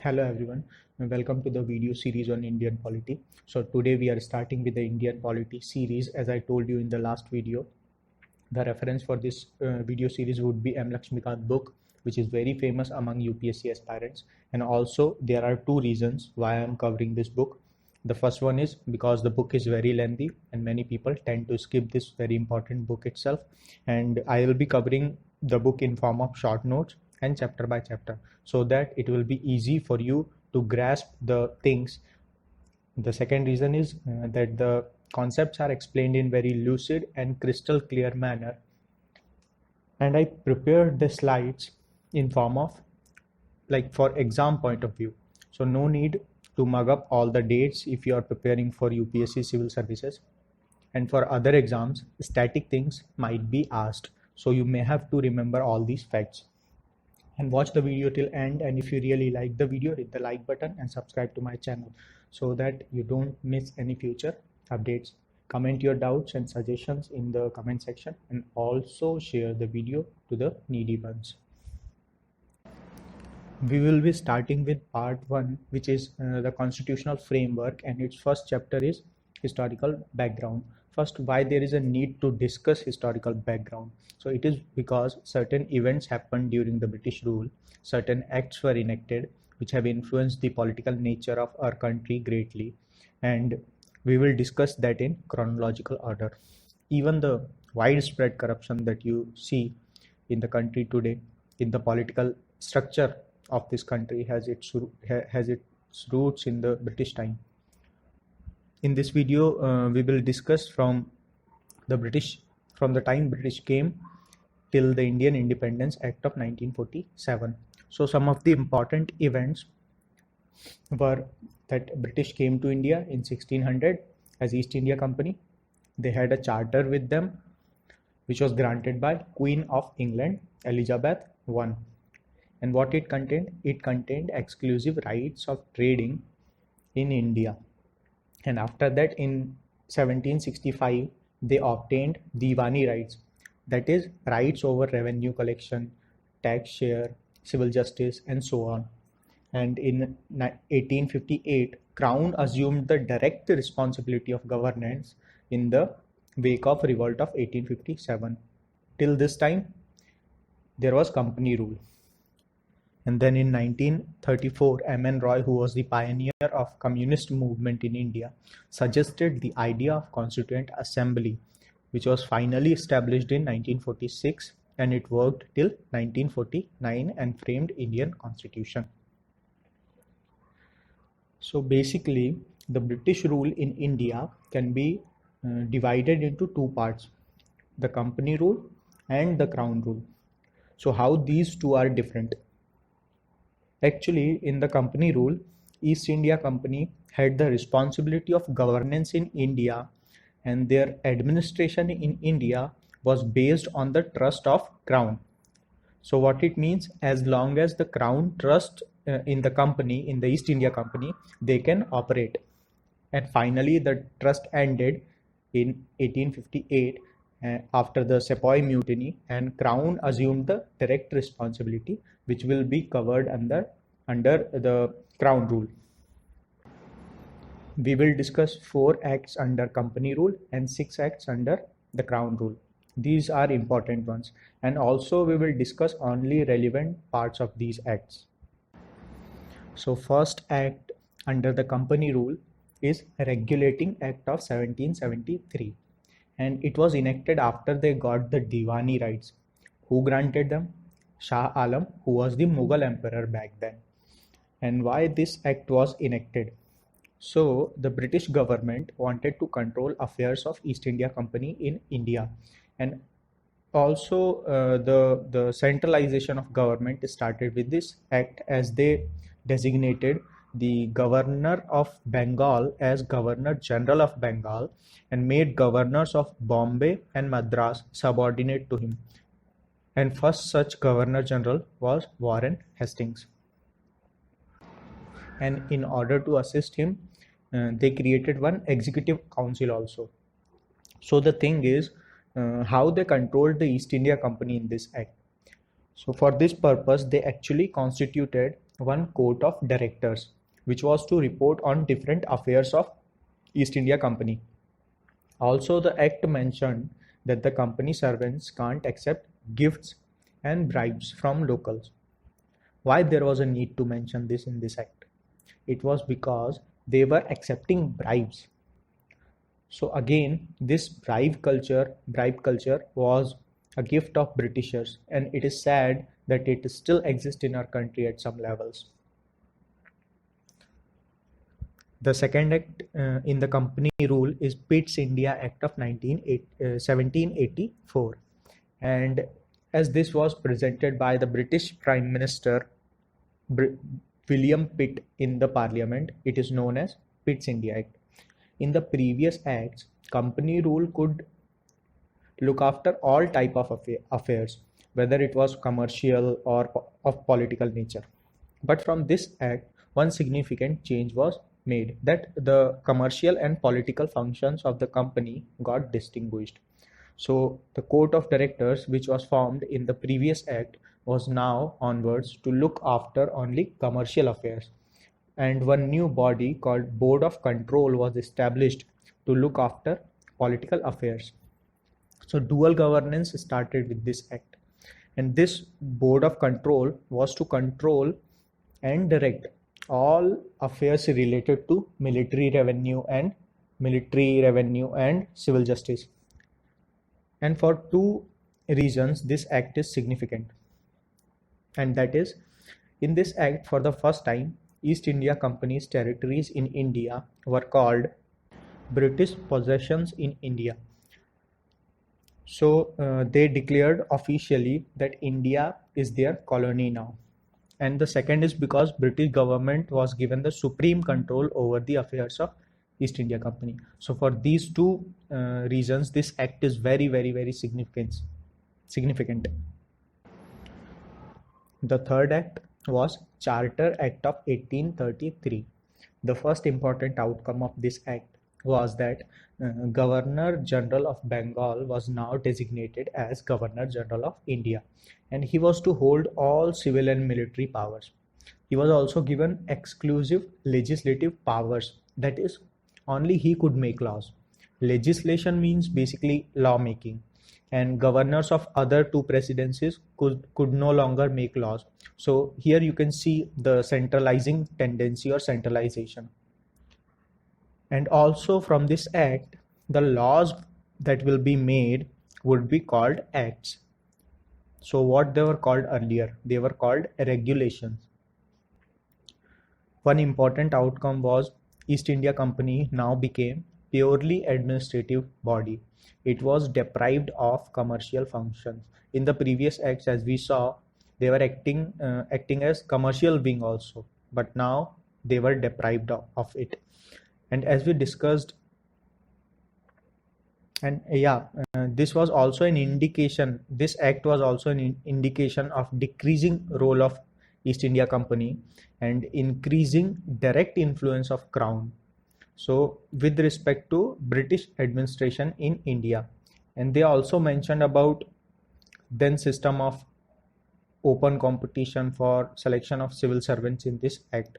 Hello everyone, and welcome to the video series on Indian polity. So today we are starting with the Indian polity series. As I told you in the last video, the reference for this video series would be M. Lakshmikant book, which is very famous among UPSC aspirants. And also there are two reasons why I am covering this book. The first one is because the book is very lengthy and many people tend to skip this very important book itself. And I will be covering the book in form of short notes and chapter by chapter so that it will be easy for you to grasp the things. The second reason is that the concepts are explained in very lucid and crystal clear manner, and I prepared the slides in form of like for exam point of view. So no need to mug up all the dates if you are preparing for UPSC civil services, and for other exams static things might be asked, so you may have to remember all these facts. And watch the video till end, and if you really like the video, hit the like button and subscribe to my channel so that you don't miss any future updates. Comment your doubts and suggestions in the comment section, and also share the video to the needy ones. We will be starting with part 1, which is the constitutional framework, and its first chapter is historical background. First, why there is a need to discuss historical background. So it is because certain events happened during the British rule, certain acts were enacted which have influenced the political nature of our country greatly, and we will discuss that in chronological order. Even the widespread corruption that you see in the country today, in the political structure of this country, has its roots in the British time. In this video, we will discuss from the time British came till the Indian Independence Act of 1947. So some of the important events were that British came to India in 1600 as East India Company. They had a charter with them, which was granted by Queen of England, Elizabeth I. And what it contained? It contained exclusive rights of trading in India. And after that, in 1765, they obtained Diwani rights, that is, rights over revenue collection, tax share, civil justice, and so on. And in 1858, Crown assumed the direct responsibility of governance in the wake of revolt of 1857. Till this time, there was company rule. And then in 1934, M.N. Roy, who was the pioneer of communist movement in India, suggested the idea of Constituent Assembly, which was finally established in 1946, and it worked till 1949 and framed Indian Constitution. So basically, the British rule in India can be divided into two parts: the company rule and the crown rule. So how these two are different? Actually, in the company rule, East India Company had the responsibility of governance in India, and their administration in India was based on the trust of Crown. So what it means, as long as the Crown trusts in the company, in the East India Company, they can operate. And finally, the trust ended in 1858 after the Sepoy Mutiny, and Crown assumed the direct responsibility, which will be covered under the Crown rule. We will discuss 4 acts under company rule and 6 acts under the Crown rule. These are important ones, and also we will discuss only relevant parts of these acts. So first act under the company rule is Regulating Act of 1773, and it was enacted after they got the Diwani rights. Who granted them? Shah Alam, who was the Mughal emperor back then. And why this act was enacted? So the British government wanted to control affairs of East India Company in India, and also the centralization of government started with this act, as they designated the governor of Bengal as Governor General of Bengal and made governors of Bombay and Madras subordinate to him. And first such Governor General was Warren Hastings. And in order to assist him, they created one executive council also. So the thing is, how they controlled the East India Company in this act. So for this purpose, they actually constituted one court of directors, which was to report on different affairs of East India Company. Also, the act mentioned that the company servants can't accept gifts and bribes from locals. Why there was a need to mention this in this act? It was because they were accepting bribes. So again, this bribe culture was a gift of Britishers, and it is sad that it still exists in our country at some levels. The second act in the company rule is Pitt's India Act of 1784, and as this was presented by the British Prime Minister William Pitt in the Parliament, it is known as Pitt's India Act. In the previous acts, company rule could look after all type of affairs, whether it was commercial or of political nature. But from this act, one significant change was made, that the commercial and political functions of the company got distinguished. So the court of directors, which was formed in the previous act, was now onwards to look after only commercial affairs, and one new body called Board of Control was established to look after political affairs. So dual governance started with this act, and this Board of Control was to control and direct all affairs related to military revenue and civil justice. And for two reasons this act is significant, and that is, in this act for the first time East India Company's territories in India were called British possessions in India. So they declared officially that India is their colony now. And the second is because British government was given the supreme control over the affairs of East India Company. So for these two reasons, this act is very, very, very significant. The third act was Charter Act of 1833. The first important outcome of this act was that Governor General of Bengal was now designated as Governor General of India, and he was to hold all civil and military powers. He was also given exclusive legislative powers, that is, only he could make laws. Legislation means basically lawmaking, and governors of other two presidencies could no longer make laws. So here you can see the centralizing tendency or centralization. And also from this act, the laws that will be made would be called acts. So what they were called earlier, they were called regulations. One important outcome was East India Company now became purely administrative body. It was deprived of commercial functions. In the previous acts, as we saw, they were acting as commercial wing also, but now they were deprived of it. And as we discussed, and this was also an indication, this act was also an indication of decreasing role of East India Company and increasing direct influence of Crown, so with respect to British administration in India. And they also mentioned about then system of open competition for selection of civil servants in this act,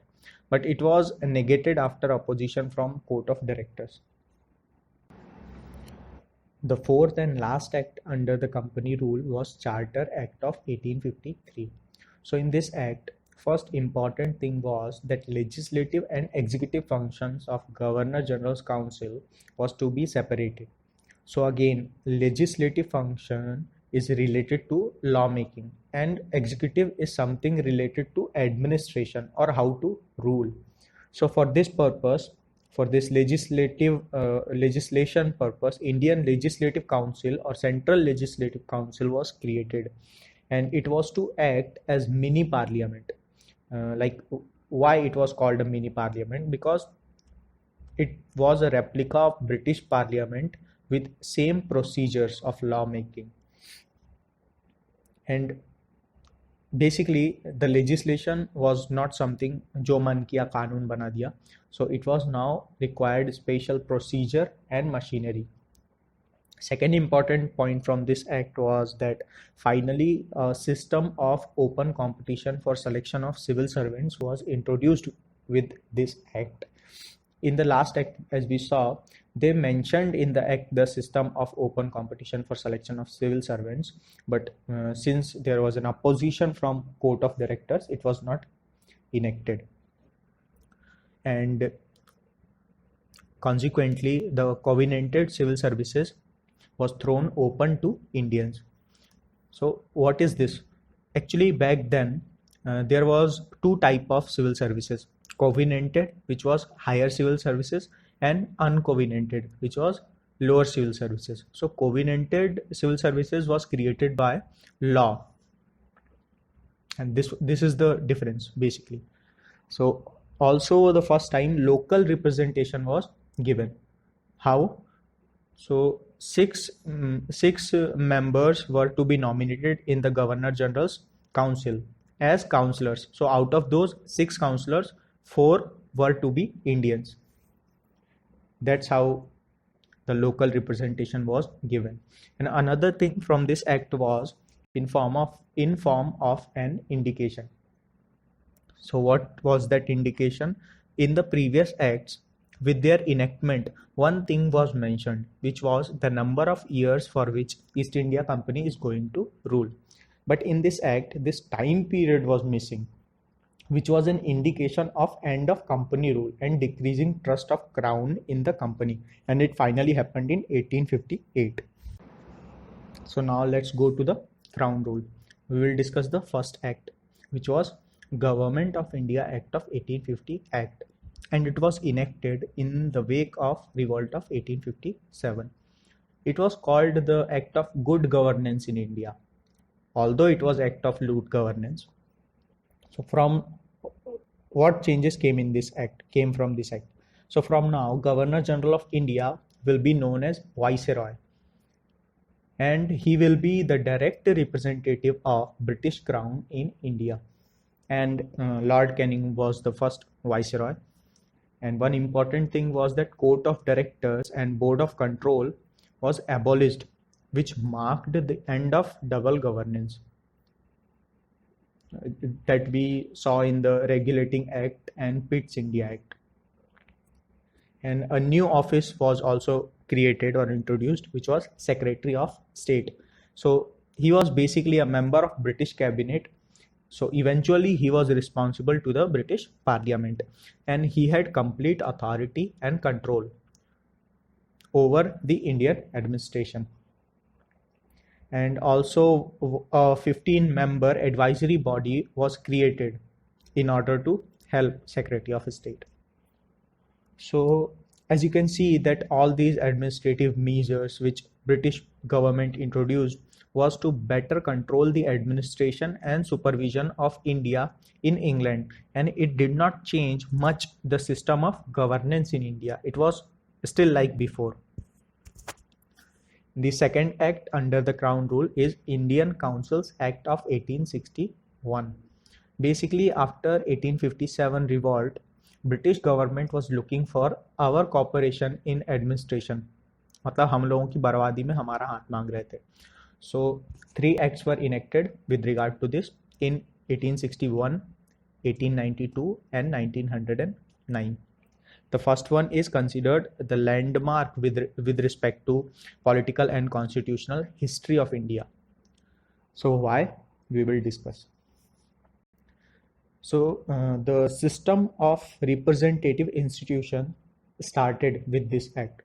but it was negated after opposition from court of directors. The fourth and last act under the company rule was Charter Act of 1853. So in this act, first important thing was that legislative and executive functions of Governor General's Council was to be separated. So again, legislative function is related to lawmaking, and executive is something related to administration or how to rule. So for this purpose, for this legislation purpose, Indian Legislative Council or Central Legislative Council was created, and it was to act as mini parliament. Why it was called a mini parliament? Because it was a replica of British Parliament with same procedures of lawmaking. And basically the legislation was not something जो मन किया कानून बना दिया. So it was now required special procedure and machinery. Second important point from this act was that finally a system of open competition for selection of civil servants was introduced with this act. In the last act, as we saw, they mentioned in the act the system of open competition for selection of civil servants, but since there was an opposition from court of directors, it was not enacted. And consequently, the covenanted civil services was thrown open to Indians. So what is this? Actually, back then, there was two type of civil services: covenanted, which was higher civil services, and uncovenanted, which was lower civil services. So covenanted civil services was created by law, and this is the difference basically. So also the first time local representation was given. How? So six members were to be nominated in the Governor General's Council as councillors. So out of those 6 councillors, 4 were to be Indians. That's how the local representation was given. And another thing from this act was in form of an indication. So what was that indication? In the previous acts, with their enactment, one thing was mentioned, which was the number of years for which East India Company is going to rule. But in this act, this time period was missing, which was an indication of end of company rule and decreasing trust of crown in the company. And it finally happened in 1858. So now let's go to the crown rule. We will discuss the first act, which was Government of India Act of 1850 Act, and it was enacted in the wake of revolt of 1857. It was called the Act of Good Governance in India, although it was Act of Loot Governance. So from what changes came in this act, came from this act. So from now, Governor General of India will be known as Viceroy, and he will be the direct representative of British Crown in India. And Lord Canning was the first Viceroy. And one important thing was that Court of Directors and Board of Control was abolished, which marked the end of double governance that we saw in the Regulating Act and Pitt's India Act. And a new office was also created or introduced, which was Secretary of State. So he was basically a member of British Cabinet. So eventually he was responsible to the British Parliament, and he had complete authority and control over the Indian administration. And also a 15-member advisory body was created in order to help Secretary of State. So as you can see that all these administrative measures which British government introduced was to better control the administration and supervision of India in England, and it did not change much the system of governance in India. It was still like before. The second act under the Crown Rule is Indian Councils Act of 1861. Basically, after 1857 revolt, British government was looking for our cooperation in administration. मतलब हम लोगों की बर्बादी में हमारा हाथ मांग रहे थे. So 3 acts were enacted with regard to this in 1861, 1892 and 1909. The first one is considered the landmark with respect to political and constitutional history of India. So why? We will discuss. So the system of representative institution started with this act.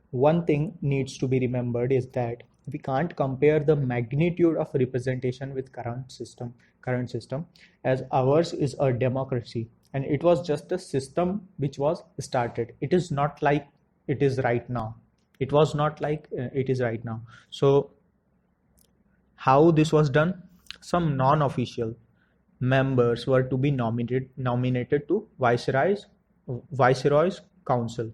One thing needs to be remembered is that we can't compare the magnitude of representation with current system, as ours is a democracy, and it was just a system which was started. It is not like it is right now. It was not like it is right now. So how this was done? Some non-official members were to be nominated to Viceroy's Council.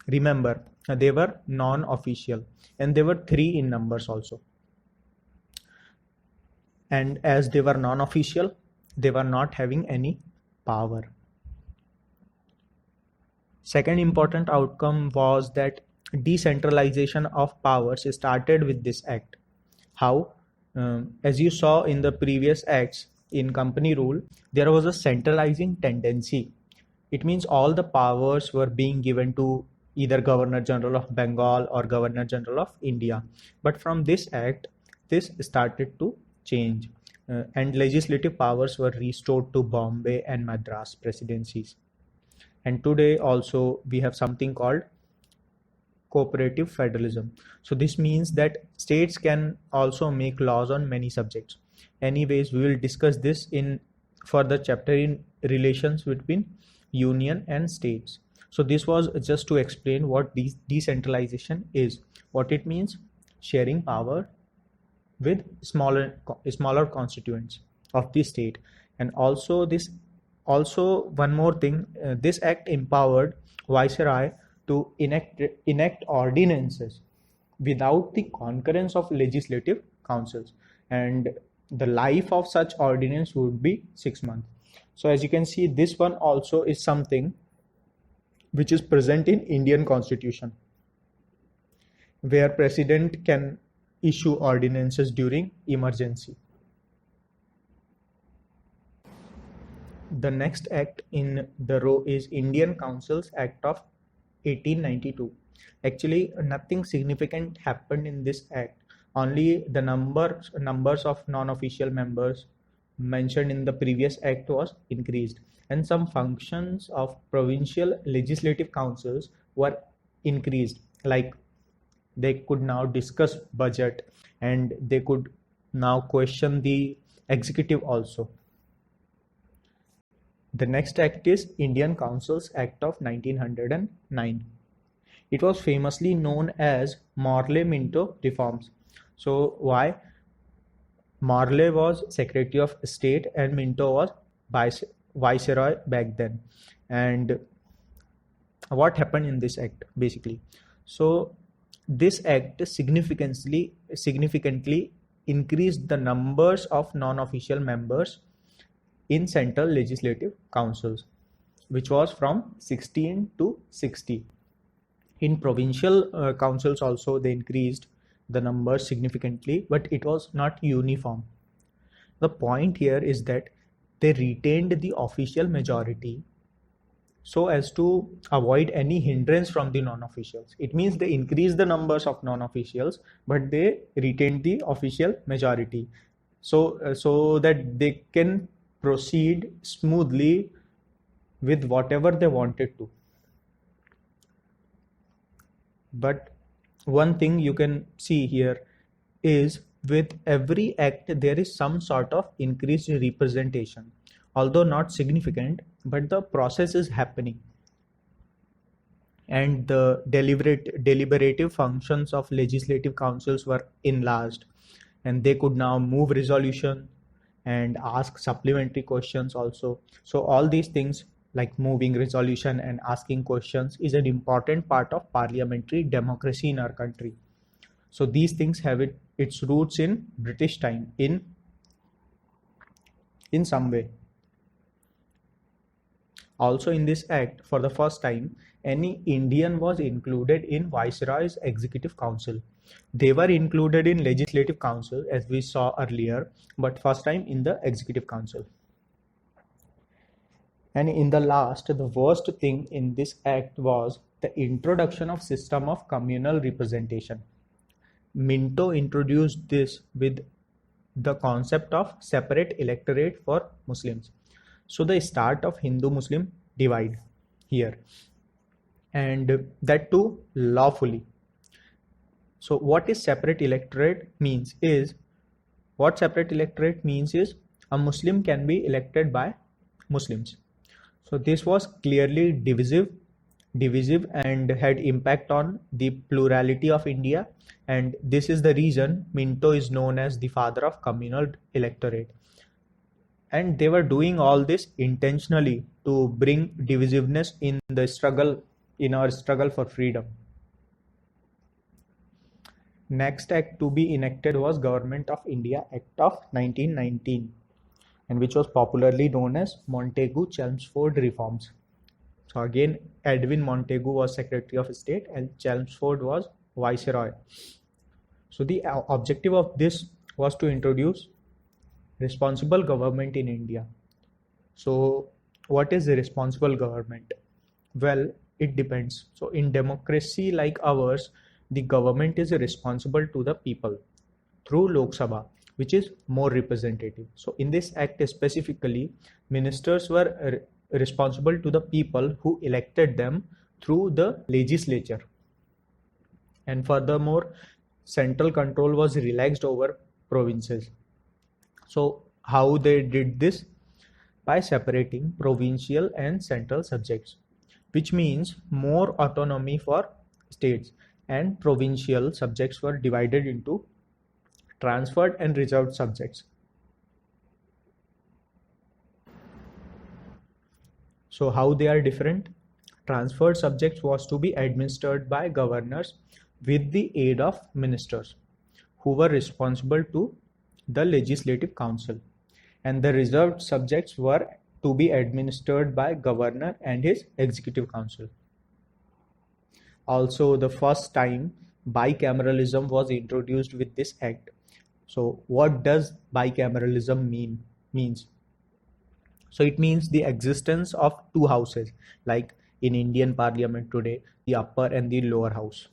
Remember, they were non-official, and they were 3 in numbers also. And as they were non-official, they were not having any power. Second important outcome was that decentralization of powers started with this act. How? As you saw in the previous acts in company rule, there was a centralizing tendency. It means all the powers were being given to either Governor General of Bengal or Governor General of India. But from this act, this started to change, and legislative powers were restored to Bombay and Madras presidencies. And today also we have something called cooperative federalism. So this means that states can also make laws on many subjects. Anyways, we will discuss this in further chapter in relations between union and states. So this was just to explain what decentralization is, what it means: sharing power with smaller constituents of the state. And also one more thing, this act empowered viceroy to enact ordinances without the concurrence of legislative councils, and the life of such ordinance would be 6 months. So as you can see, this one also is something which is present in Indian constitution, where president can issue ordinances during emergency. The next act in the row is Indian Councils Act of 1892. Actually, nothing significant happened in this act. Only the numbers of non-official members mentioned in the previous act was increased, and some functions of provincial legislative councils were increased, like they could now discuss budget and they could now question the executive also. The next act is Indian Councils Act of 1909. It was famously known as Morley-Minto reforms. So why? Morley was Secretary of State and Minto was Viceroy back then. And what happened in this act basically? So this act significantly increased the numbers of non-official members in central legislative councils, which was from 16 to 60. In provincial councils also they increased the numbers significantly, but it was not uniform. The point here is that they retained the official majority so as to avoid any hindrance from the non-officials. It means they increased the numbers of non-officials, but they retained the official majority, so that they can proceed smoothly with whatever they wanted to. But one thing you can see here is with every act there is some sort of increased representation, although not significant, but the process is happening, and the deliberative functions of legislative councils were enlarged, and they could now move resolution and ask supplementary questions also. So all these things like moving resolution and asking questions is an important part of parliamentary democracy in our country. So these things have its roots in British time in some way. Also in this act, for the first time, any Indian was included in Viceroy's Executive Council. They were included in Legislative Council as we saw earlier, but first time in the Executive Council. And in the last, the worst thing in this act was the introduction of system of communal representation. Minto introduced this with the concept of separate electorate for Muslims. So the start of Hindu-Muslim divide here, and that too lawfully. So what is separate electorate means is, a Muslim can be elected by Muslims. So this was clearly divisive and had impact on the plurality of India, and this is the reason Minto is known as the father of communal electorate. And they were doing all this intentionally to bring divisiveness in our struggle for freedom. Next act to be enacted was Government of India Act of 1919, and which was popularly known as Montagu-Chelmsford reforms. So again, Edwin Montagu was Secretary of State and Chelmsford was Viceroy. So the objective of this was to introduce responsible government in India. So what is the responsible government? Well, it depends. So in democracy like ours, the government is responsible to the people through Lok Sabha, which is more representative. So in this act specifically, ministers were responsible to the people who elected them through the legislature. And furthermore, central control was relaxed over provinces. So how they did this? By separating provincial and central subjects, which means more autonomy for states, and provincial subjects were divided into transferred and reserved subjects. So how they are different? Transferred subjects was to be administered by governors with the aid of ministers who were responsible to the legislative council, and the reserved subjects were to be administered by governor and his executive council. Also, the first time bicameralism was introduced with this act. So what does bicameralism means? So it means the existence of two houses, like in Indian parliament today, the upper and the lower house.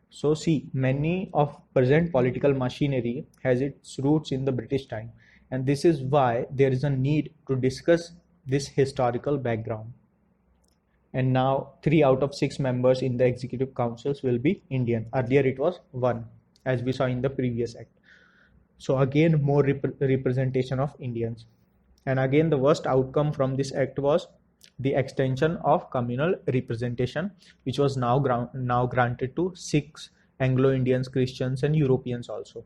So see, many of present political machinery has its roots in the British time, and this is why there is a need to discuss this historical background. And now 3 out of 6 members in the executive councils will be Indian. Earlier it was 1, as we saw in the previous act. So again, more representation of Indians. And again, the worst outcome from this act was the extension of communal representation, which was now granted to Sikhs, Anglo-Indians, Christians, and Europeans also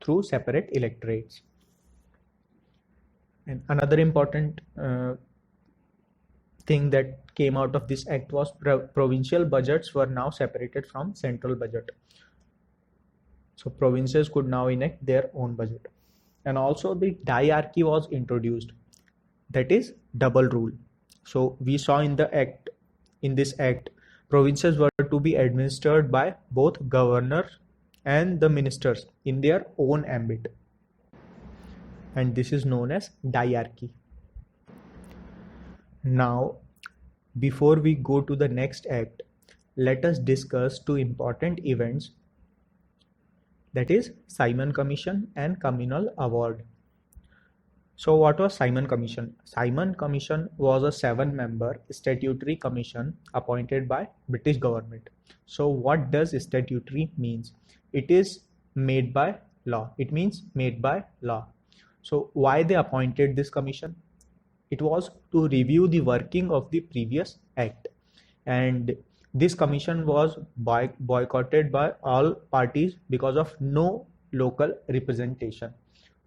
through separate electorates. And another important thing that came out of this act was provincial budgets were now separated from central budget. So provinces could now enact their own budget. And also the diarchy was introduced, that is double rule. So we saw in this act, provinces were to be administered by both governors and the ministers in their own ambit. And this is known as diarchy. Now, before we go to the next act, let us discuss two important events, that is Simon Commission and Communal Award. So what was Simon Commission? Simon Commission was a 7-member statutory commission appointed by British government. So what does statutory means? It is made by law. It means made by law. So why they appointed this commission? It was to review the working of the previous act, and this commission was boycotted by all parties because of no local representation.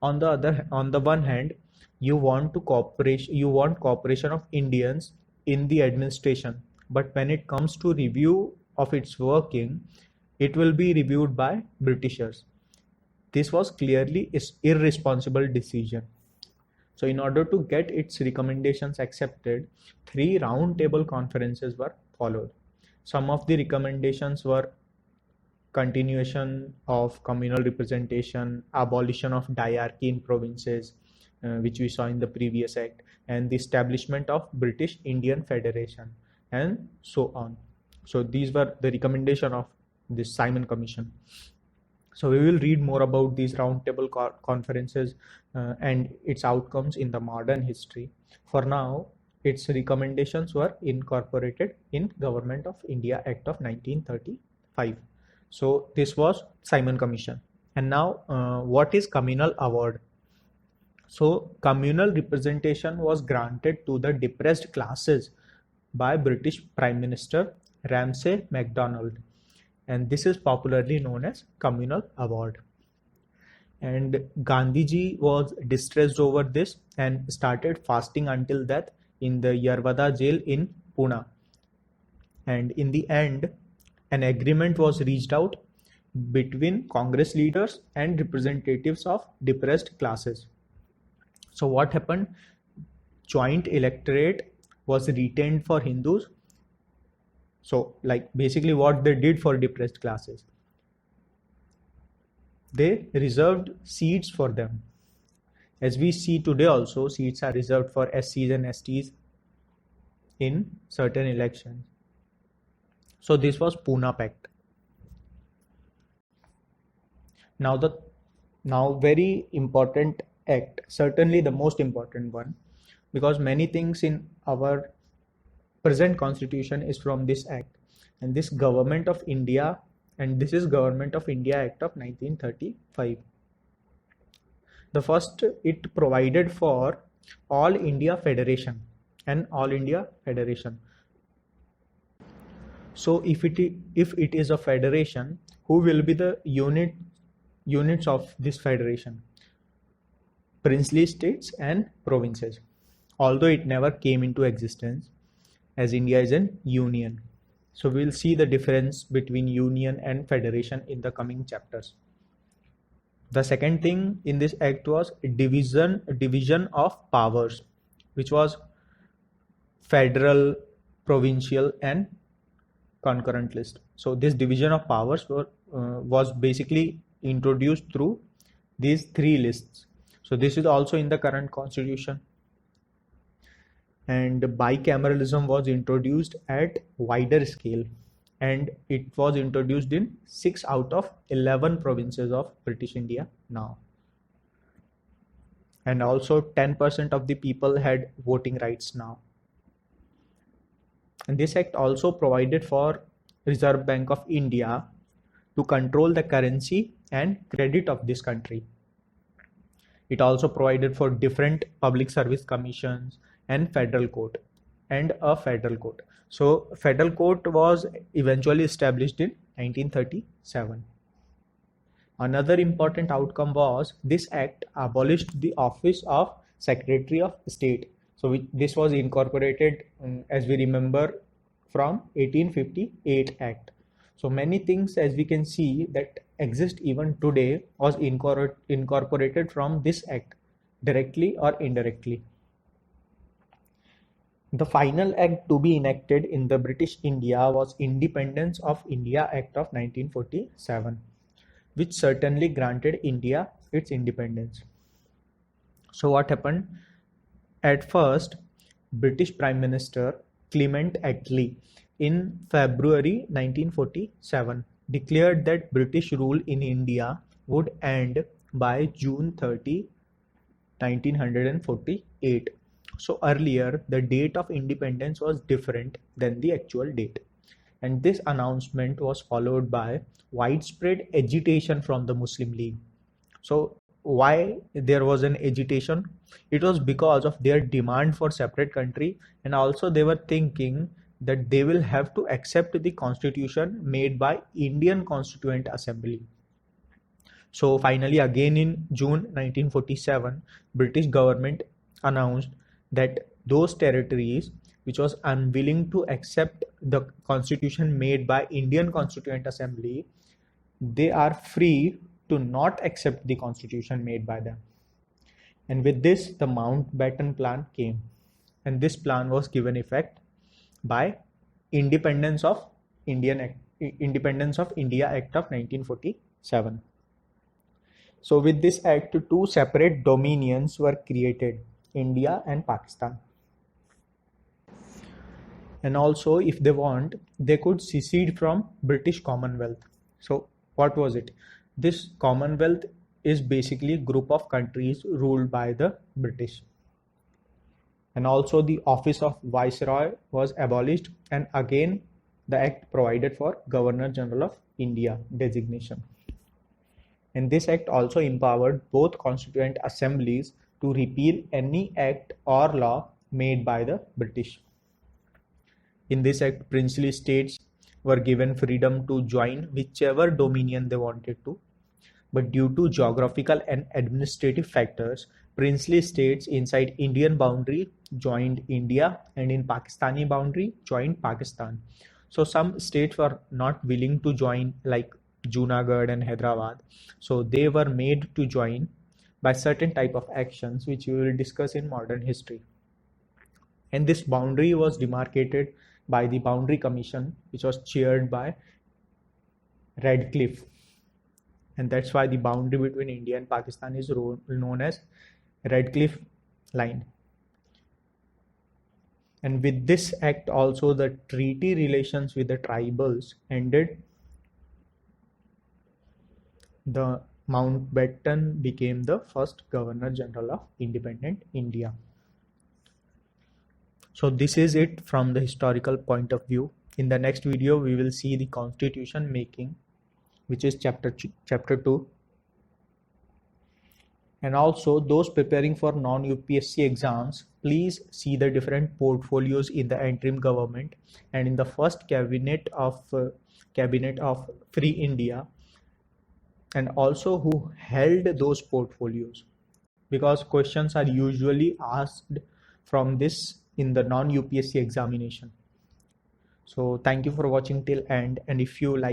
On the one hand, you want cooperation of Indians in the administration, but when it comes to review of its working, it will be reviewed by Britishers. This was clearly an irresponsible decision. So in order to get its recommendations accepted, 3 round-table conferences were followed. Some of the recommendations were continuation of communal representation, abolition of diarchy in provinces, which we saw in the previous act, and the establishment of British Indian Federation, and so on. So these were the recommendation of this Simon Commission. So we will read more about these roundtable conferences and its outcomes in the modern history. For now, its recommendations were incorporated in Government of India Act of 1935. So this was Simon Commission. And now what is Communal Award? So communal representation was granted to the depressed classes by British Prime Minister Ramsay MacDonald, and this is popularly known as Communal Award. And Gandhiji was distressed over this and started fasting until death in the Yerwada jail in Pune. And in the end, an agreement was reached out between Congress leaders and representatives of depressed classes. So what happened? Joint electorate was retained for Hindus. So like basically what they did for depressed classes, they reserved seats for them. As we see today also, seats are reserved for SCs and STs in certain elections. So this was Pune Pact. Now very important act, certainly the most important one, because many things in our present constitution is from this act, and this Government of India, and this is Government of India Act of 1935. The first, it provided for All India Federation and All India Federation. So if it is a federation, who will be the units of this federation? Princely states and provinces, although it never came into existence, as India is an union. So we'll see the difference between union and federation in the coming chapters. The second thing in this act was division of powers, which was federal, provincial, and concurrent list. So this division of powers was basically introduced through these three lists. So this is also in the current constitution. And bicameralism was introduced at wider scale, and it was introduced in 6 out of 11 provinces of British India now. And also 10% of the people had voting rights now. And this act also provided for Reserve Bank of India to control the currency and credit of this country. It also provided for different public service commissions and federal court and a federal court. So federal court was eventually established in 1937. Another important outcome was this act abolished the office of Secretary of State. So this was incorporated, as we remember, from 1858 Act. So many things, as we can see, that exist even today was incorporated from this act, directly or indirectly. The final act to be enacted in the British India was Independence of India Act of 1947, which certainly granted India its independence. So what happened? At first, British Prime Minister Clement Attlee in February 1947 declared that British rule in India would end by June 30, 1948. So earlier, the date of independence was different than the actual date. And this announcement was followed by widespread agitation from the Muslim League. So why there was an agitation? It was because of their demand for separate country, and also they were thinking that they will have to accept the constitution made by Indian Constituent Assembly. So finally, again in June 1947, British government announced that those territories which was unwilling to accept the constitution made by Indian Constituent Assembly, they are free to not accept the constitution made by them. And with this, the Mountbatten Plan came, and this plan was given effect by Independence of India Act of 1947. So with this act, two separate dominions were created, India and Pakistan. And also, if they want, they could secede from British Commonwealth. So what was it? This Commonwealth is basically a group of countries ruled by the British. And also the office of Viceroy was abolished, and again the act provided for Governor General of India designation. And this act also empowered both constituent assemblies to repeal any act or law made by the British. In this act, princely states were given freedom to join whichever dominion they wanted to, but due to geographical and administrative factors, princely states inside Indian boundary joined India, and in Pakistani boundary joined Pakistan. So some states were not willing to join, like Junagadh and Hyderabad. So they were made to join by certain type of actions which we will discuss in modern history. and this boundary was demarcated by the Boundary Commission, which was chaired by Radcliffe, and that's why the boundary between India and Pakistan is known as Radcliffe Line. And with this act also, the treaty relations with the tribals ended. The Mountbatten became the first Governor General of independent India. So this is it from the historical point of view. In the next video, we will see the constitution making, which is chapter 2. And also, those preparing for non-UPSC exams, please see the different portfolios in the interim government and in the first cabinet of Free India, and also who held those portfolios, because questions are usually asked from this in the non-UPSC examination. So thank you for watching till end, and if you like